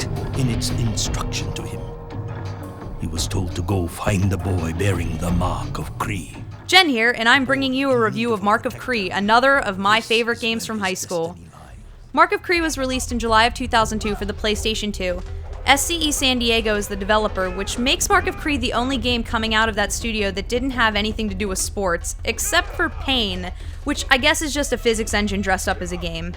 correct in its instruction to him. He was told to go find the boy bearing the Mark of Kri. Jen here, and I'm bringing you a review of Mark of Kri, another of my favorite games from high school. Mark of Kri was released in July of 2002 for the PlayStation 2. SCE San Diego is the developer, which makes Mark of Kri the only game coming out of that studio that didn't have anything to do with sports, except for Pain, which I guess is just a physics engine dressed up as a game.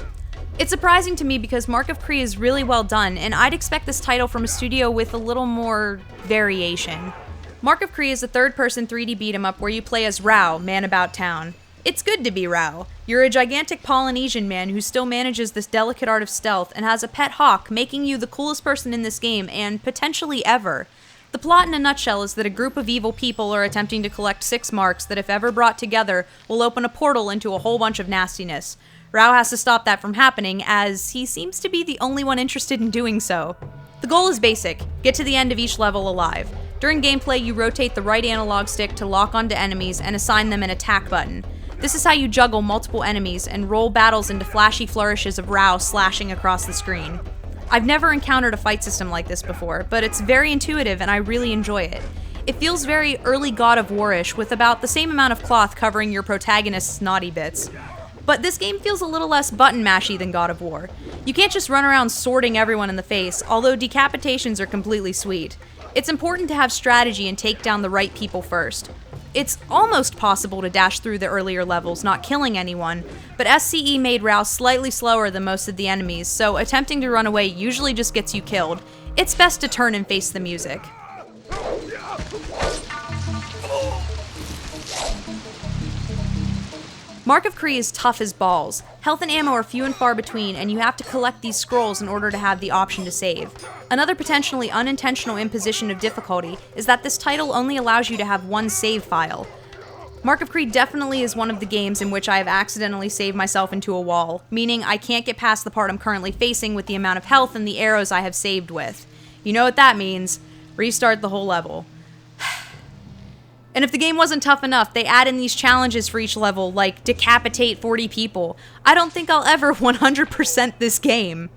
It's surprising to me because Mark of Kri is really well done, and I'd expect this title from a studio with a little more variation. Mark of Kri is a third-person 3D beat-em-up where you play as Rao, man about town. It's good to be Rao. You're a gigantic Polynesian man who still manages this delicate art of stealth and has a pet hawk, making you the coolest person in this game, and potentially ever. The plot in a nutshell is that a group of evil people are attempting to collect 6 marks that, if ever brought together, will open a portal into a whole bunch of nastiness. Rao has to stop that from happening, as he seems to be the only one interested in doing so. The goal is basic: get to the end of each level alive. During gameplay, you rotate the right analog stick to lock onto enemies and assign them an attack button. This is how you juggle multiple enemies and roll battles into flashy flourishes of Rao slashing across the screen. I've never encountered a fight system like this before, but it's very intuitive and I really enjoy it. It feels very early God of War-ish, with about the same amount of cloth covering your protagonist's naughty bits. But this game feels a little less button-mashy than God of War. You can't just run around sorting everyone in the face, although decapitations are completely sweet. It's important to have strategy and take down the right people first. It's almost possible to dash through the earlier levels, not killing anyone, but SCE made Rao slightly slower than most of the enemies, so attempting to run away usually just gets you killed. It's best to turn and face the music. Mark of Kri is tough as balls. Health and ammo are few and far between, and you have to collect these scrolls in order to have the option to save. Another potentially unintentional imposition of difficulty is that this title only allows you to have one save file. Mark of Kri definitely is one of the games in which I have accidentally saved myself into a wall, meaning I can't get past the part I'm currently facing with the amount of health and the arrows I have saved with. You know what that means: restart the whole level. And if the game wasn't tough enough, they add in these challenges for each level, like decapitate 40 people. I don't think I'll ever 100% this game.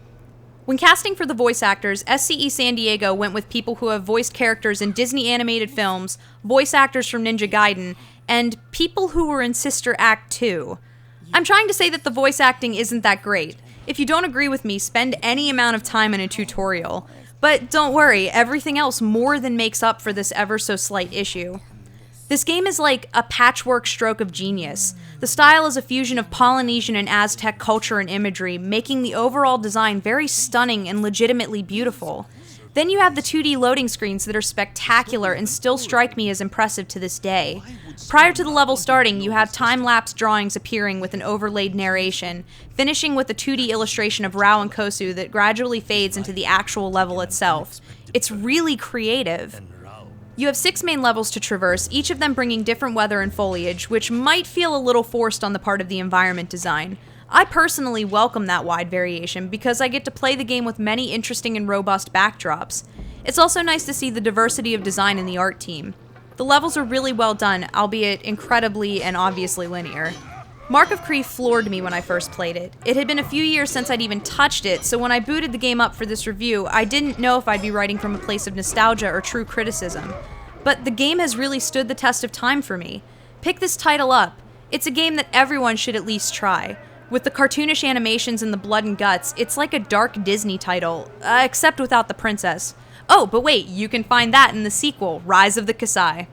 When casting for the voice actors, SCE San Diego went with people who have voiced characters in Disney animated films, voice actors from Ninja Gaiden, and people who were in Sister Act 2. I'm trying to say that the voice acting isn't that great. If you don't agree with me, spend any amount of time in a tutorial. But don't worry, everything else more than makes up for this ever so slight issue. This game is like a patchwork stroke of genius. The style is a fusion of Polynesian and Aztec culture and imagery, making the overall design very stunning and legitimately beautiful. Then you have the 2D loading screens that are spectacular and still strike me as impressive to this day. Prior to the level starting, you have time-lapse drawings appearing with an overlaid narration, finishing with a 2D illustration of Rao and Kosu that gradually fades into the actual level itself. It's really creative. You have 6 main levels to traverse, each of them bringing different weather and foliage, which might feel a little forced on the part of the environment design. I personally welcome that wide variation because I get to play the game with many interesting and robust backdrops. It's also nice to see the diversity of design in the art team. The levels are really well done, albeit incredibly and obviously linear. Mark of Kri floored me when I first played it. It had been a few years since I'd even touched it, so when I booted the game up for this review, I didn't know if I'd be writing from a place of nostalgia or true criticism. But the game has really stood the test of time for me. Pick this title up. It's a game that everyone should at least try. With the cartoonish animations and the blood and guts, it's like a dark Disney title, except without the princess. Oh, but wait, you can find that in the sequel, Rise of the Kasai.